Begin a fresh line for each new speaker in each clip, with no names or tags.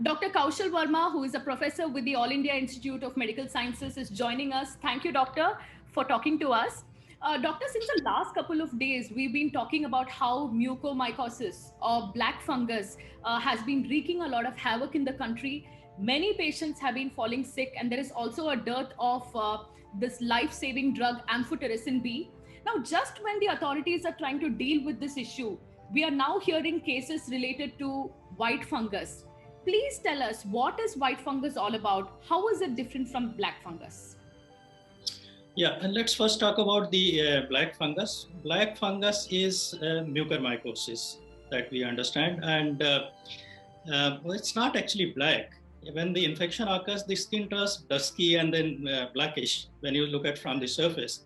Dr. Kaushal Verma, who is a professor with the All India Institute of Medical Sciences, is joining us. Thank you, doctor, for talking to us. Doctor, since the last couple of days, we've been talking about how mucormycosis or black fungus has been wreaking a lot of havoc in the country. Many patients have been falling sick, and there is also a dearth of this life-saving drug, amphotericin B. Now, just when the authorities are trying to deal with this issue, we are now hearing cases related to white fungus. Please tell us, what is white fungus all about? How is it different from black fungus?
Yeah, and let's first talk about the black fungus. Black fungus is mucormycosis that we understand, and it's not actually black. When the infection occurs, the skin turns dusky and then blackish when you look at from the surface,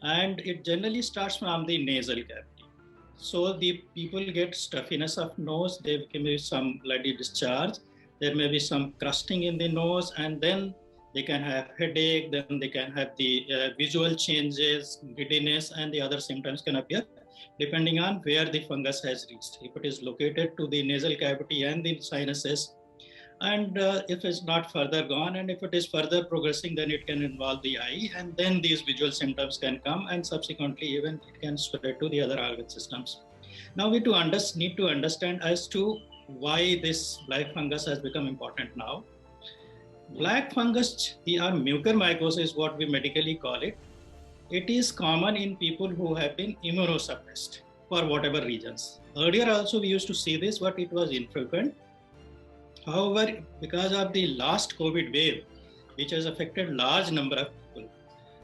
and it generally starts from the nasal cavity. So the people get stuffiness of nose, there can be some bloody discharge, there may be some crusting in the nose, and then they can have headache, then they can have the visual changes, giddiness, and the other symptoms can appear depending on where the fungus has reached. If it is located to the nasal cavity and the sinuses, and if it's not further gone, and if it is further progressing, then it can involve the eye, and then these visual symptoms can come, and subsequently even it can spread to the other organ systems. Now we need to understand as to why this black fungus has become important now. Black fungus, or mucormycosis, what we medically call it, it is common in people who have been immunosuppressed for whatever reasons. Earlier also we used to see this, but it was infrequent. However, because of the last COVID wave, which has affected large number of people,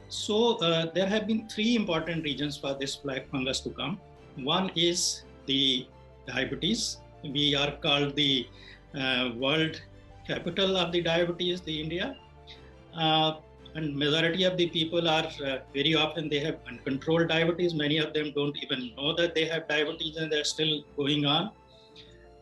so there have been three important reasons for this black fungus to come. One is the diabetes. We are called the world capital of the diabetes, the India. And majority of the people are very often they have uncontrolled diabetes. Many of them don't even know that they have diabetes and they're still going on.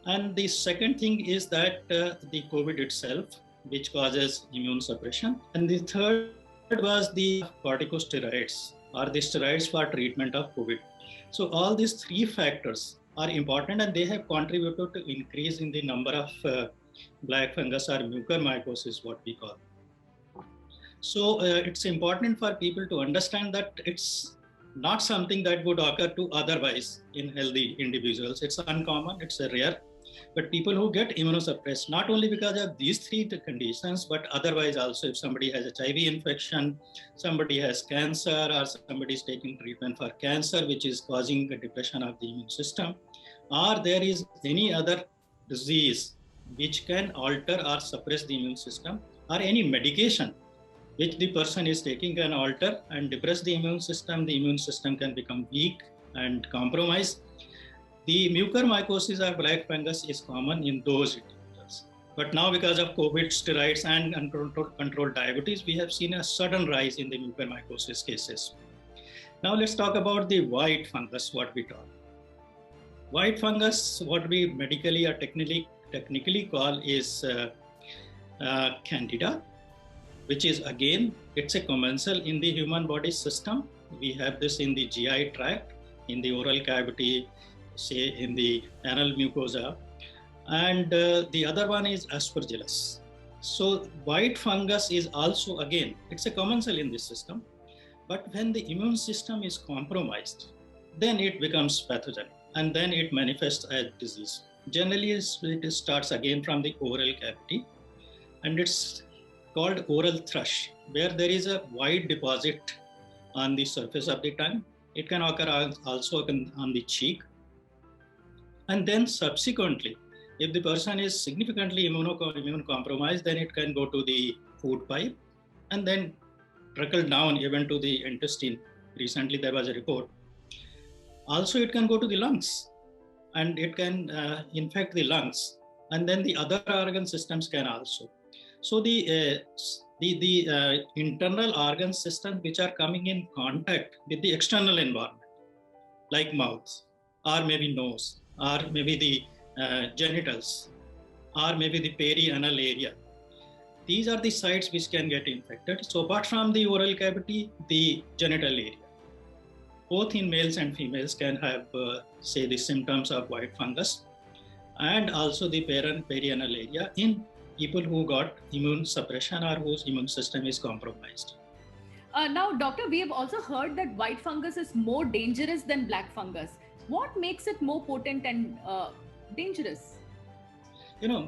And the second thing is that the COVID itself, which causes immune suppression. And the third was the corticosteroids, or the steroids for treatment of COVID. So all these three factors are important, and they have contributed to increase in the number of black fungus or mucormycosis, what we call. So it's important for people to understand that it's not something that would occur to otherwise in healthy individuals. It's uncommon, it's rare. But people who get immunosuppressed, not only because of these three conditions, but otherwise also, if somebody has HIV infection, somebody has cancer, or somebody is taking treatment for cancer, which is causing a depression of the immune system, or there is any other disease which can alter or suppress the immune system, or any medication which the person is taking can alter and depress the immune system can become weak and compromised. The mucormycosis or black fungus is common in those individuals. But now because of COVID, steroids, and uncontrolled diabetes, we have seen a sudden rise in the mucormycosis cases. Now let's talk about the white fungus, what we call. White fungus, what we medically or technically call is Candida, which is again, it's a commensal in the human body system. We have this in the GI tract, in the oral cavity, say in the anal mucosa, and the other one is Aspergillus. So white fungus is also, again, it's a commensal in this system, but when the immune system is compromised, then it becomes pathogenic, and then it manifests as disease. Generally, it starts again from the oral cavity, and it's called oral thrush, where there is a white deposit on the surface of the tongue. It can occur also on the cheek. And then subsequently, if the person is significantly immune compromised, then it can go to the food pipe and then trickle down even to the intestine. Recently, there was a report. Also, it can go to the lungs, and it can infect the lungs, and then the other organ systems can also. So the internal organ systems which are coming in contact with the external environment, like mouth, or maybe nose, or maybe the genitals, or maybe the perianal area. These are the sites which can get infected. So apart from the oral cavity, the genital area, both in males and females can have, say, the symptoms of white fungus. and also the perianal area in people who got immune suppression or whose immune system is compromised.
Now, doctor, we have also heard that white fungus is more dangerous than black fungus. What makes it more potent and dangerous?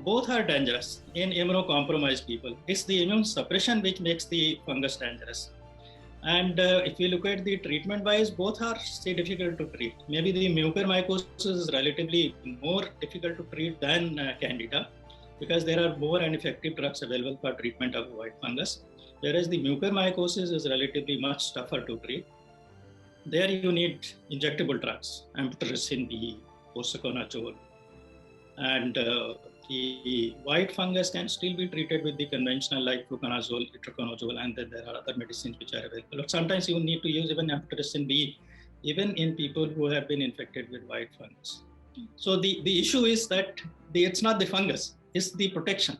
Both are dangerous in immunocompromised people. It's the immune suppression which makes the fungus dangerous. And if we look at the treatment wise, both are still difficult to treat. Maybe the mucormycosis is relatively more difficult to treat than candida, because there are more and effective drugs available for treatment of white fungus. Whereas the mucormycosis is relatively much tougher to treat. There you need injectable drugs, amphotericin B, posaconazole. And the white fungus can still be treated with the conventional like fluconazole, itraconazole, and then there are other medicines which are available. But sometimes you need to use even amphotericin B, even in people who have been infected with white fungus. So the issue is that it's not the fungus, it's the protection.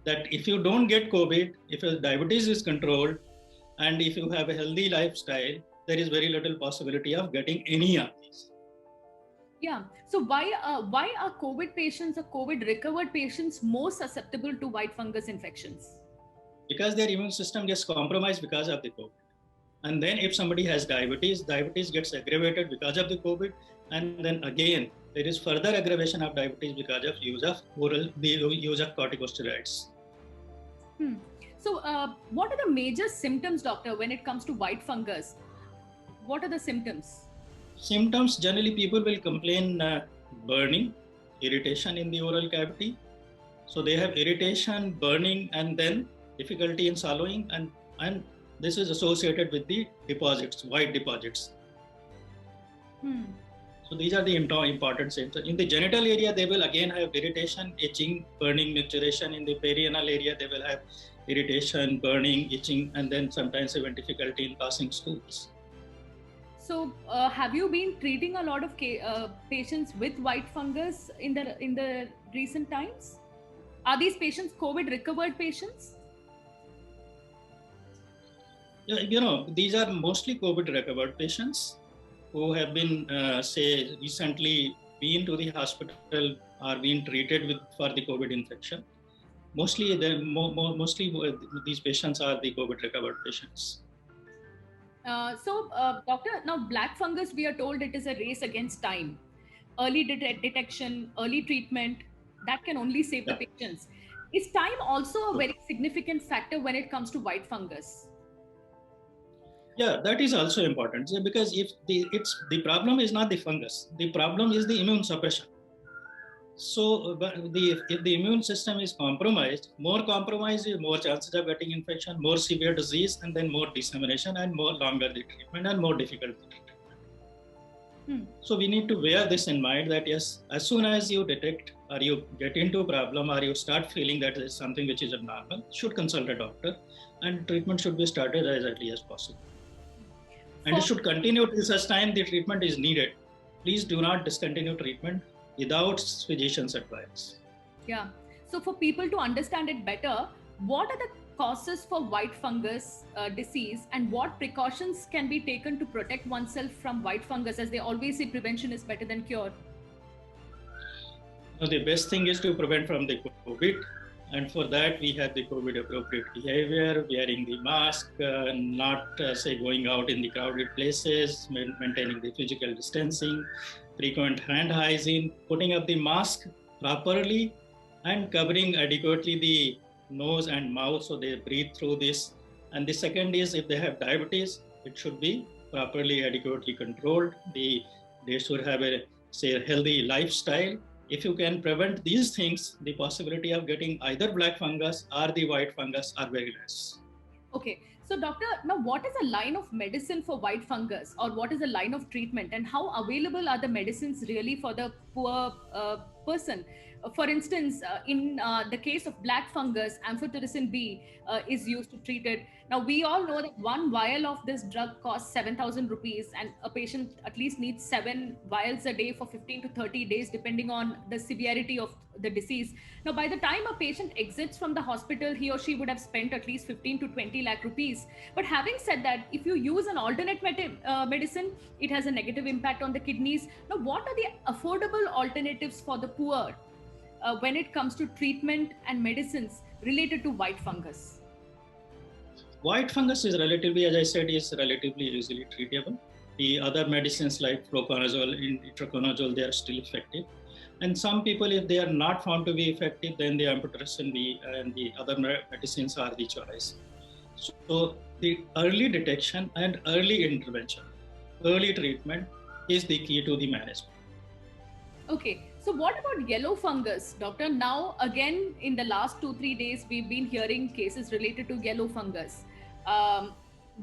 That if you don't get COVID, if your diabetes is controlled, and if you have a healthy lifestyle, there is very little possibility of getting any of these.
Yeah. So why are COVID patients or COVID recovered patients more susceptible to white fungus infections?
Because their immune system gets compromised because of the COVID. And then if somebody has diabetes gets aggravated because of the COVID. And then again, there is further aggravation of diabetes because of use of corticosteroids.
So what are the major symptoms, doctor, when it comes to white fungus? What are the symptoms?
Symptoms, generally people will complain burning, irritation in the oral cavity. So they have irritation, burning, and then difficulty in swallowing, and this is associated with the deposits, white deposits. So these are the important symptoms. In the genital area, they will again have irritation, itching, burning, micturition. In the perianal area, they will have irritation, burning, itching, and then sometimes even difficulty in passing stools.
So have you been treating a lot of patients with white fungus in the recent times? Are these patients COVID recovered patients?
These are mostly COVID recovered patients who have been, say, recently been to the hospital or been treated for the COVID infection. Mostly these patients are the COVID recovered patients.
Doctor, now black fungus, we are told it is a race against time. Early detection, early treatment, that can only save the patients. Is time also a very significant factor when it comes to white fungus?
Yeah, that is also important, because if the problem is not the fungus, the problem is the immune suppression. So if the immune system is compromised, more chances of getting infection, more severe disease, and then more dissemination, and more longer the treatment, and more difficult the treatment. So we need to bear this in mind, that yes, as soon as you detect or you get into a problem or you start feeling that there is something which is abnormal, should consult a doctor, and treatment should be started as early as possible. And it should continue till such time the treatment is needed. Please do not discontinue treatment without physician's advice.
Yeah. So for people to understand it better, what are the causes for white fungus disease, and what precautions can be taken to protect oneself from white fungus, as they always say prevention is better than cure?
The best thing is to prevent from the COVID. And for that, we have the COVID appropriate behavior, wearing the mask, not going out in the crowded places, maintaining the physical distancing, frequent hand hygiene, putting up the mask properly, and covering adequately the nose and mouth so they breathe through this. And the second is, if they have diabetes, it should be properly, adequately controlled. They should have a healthy lifestyle. If you can prevent these things, the possibility of getting either black fungus or the white fungus are very less.
Okay. So doctor, now what is a line of medicine for white fungus, or what is a line of treatment, and how available are the medicines really for the poor person? For instance, in the case of black fungus, amphotericin B is used to treat it. Now, we all know that one vial of this drug costs 7,000 rupees, and a patient at least needs 7 vials a day for 15 to 30 days, depending on the severity of the disease. Now, by the time a patient exits from the hospital, he or she would have spent at least 15 to 20 lakh rupees. But having said that, if you use an alternate medicine, it has a negative impact on the kidneys. Now, what are the affordable alternatives for the poor when it comes to treatment and medicines related to white fungus?
White fungus is relatively, as I said, is relatively easily treatable. The other medicines like fluconazole and itraconazole, they are still effective. And some people, if they are not found to be effective, then the amphotericin B and the other medicines are the choice. So the early detection and early intervention, early treatment is the key to the management.
Okay, so what about yellow fungus, doctor? Now, again, in the last 2-3 days, we've been hearing cases related to yellow fungus.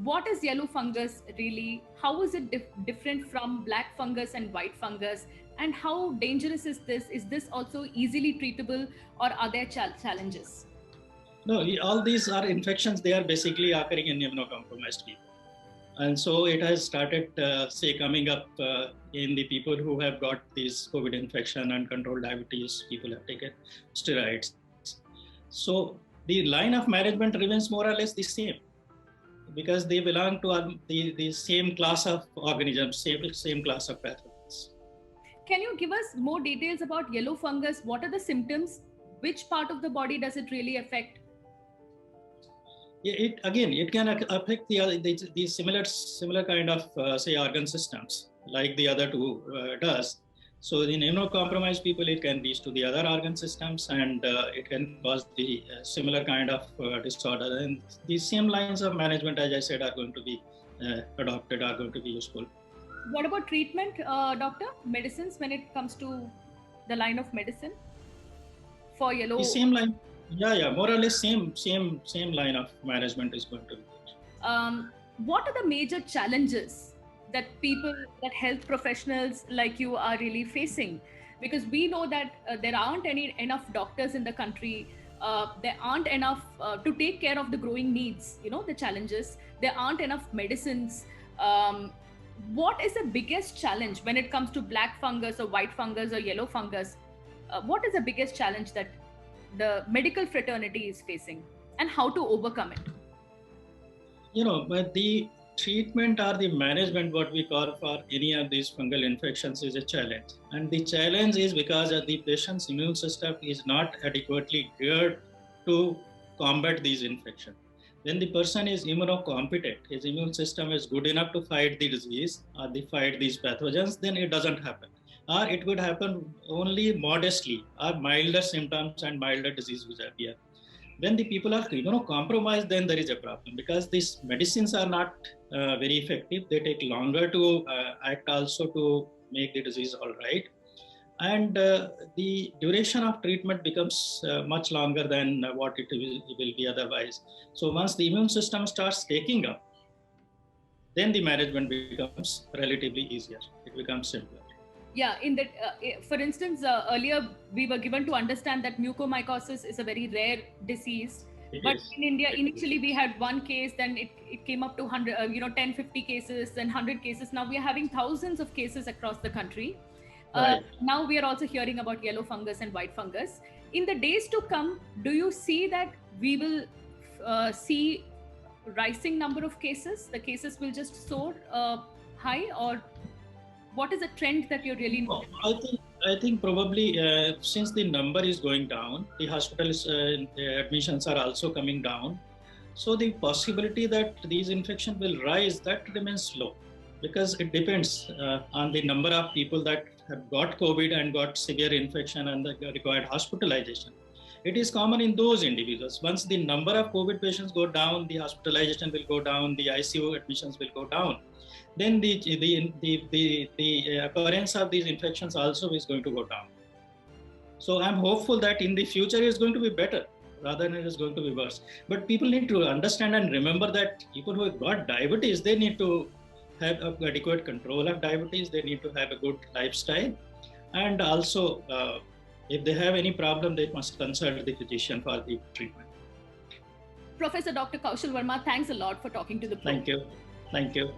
What is yellow fungus really? How is it different from black fungus and white fungus? And how dangerous is this? Is this also easily treatable, or are there challenges?
No, all these are infections. They are basically occurring in immunocompromised people. And so it has started, coming up in the people who have got this COVID infection and controlled diabetes. People have taken steroids. So the line of management remains more or less the same, because they belong to the same class of organisms, same class of pathogens.
Can you give us more details about yellow fungus? What are the symptoms? Which part of the body does it really affect?
It can affect the similar kind of organ systems like the other two does. So in immunocompromised people, it can reach to the other organ systems, and it can cause the similar kind of disorder. And the same lines of management, as I said, are going to be adopted, are going to be useful.
What about treatment, doctor? Medicines, when it comes to the line of medicine for yellow?
The same line. Yeah, more or less same line of management is going to be there.
What are the major challenges that health professionals like you are really facing? Because we know that there aren't enough doctors in the country. There aren't enough to take care of the growing needs, the challenges. There aren't enough medicines. What is the biggest challenge when it comes to black fungus or white fungus or yellow fungus? What is the biggest challenge that the medical fraternity is facing, and how to overcome it?
But the treatment or the management, what we call for any of these fungal infections, is a challenge. And the challenge is because the patient's immune system is not adequately geared to combat these infections. When the person is immunocompetent, his immune system is good enough to fight the disease or fight these pathogens, then it doesn't happen. Or it would happen only modestly, or milder symptoms and milder disease will appear. When the people are immunocompromised, then there is a problem, because these medicines are not very effective. They take longer to act also to make the disease all right. And the duration of treatment becomes much longer than what it will be otherwise. So once the immune system starts taking up, then the management becomes relatively easier. It becomes simpler.
Yeah, in that, for instance, earlier we were given to understand that mucormycosis is a very rare disease. But in India, initially we had one case, then it came up to 100, 10, 50 cases, then 100 cases. Now we are having thousands of cases across the country.
Right.
Now we are also hearing about yellow fungus and white fungus. In the days to come, do you see that we will see rising number of cases? The cases will just soar high, or what is the trend that you're really noticing?
I think probably since the number is going down, the hospitals admissions are also coming down. So the possibility that these infections will rise, that remains low, because it depends on the number of people that have got COVID and got severe infection and the required hospitalization. It is common in those individuals. Once the number of COVID patients go down, the hospitalization will go down, the ICU admissions will go down. Then the occurrence of these infections also is going to go down. So I'm hopeful that in the future it's going to be better rather than it is going to be worse. But people need to understand and remember that people who have got diabetes, they need to have adequate control of diabetes. They need to have a good lifestyle, and also If they have any problem, they must consult the physician for the treatment.
Professor Dr. Kaushal Verma, thanks a lot for talking to the program.
Thank you. Thank you.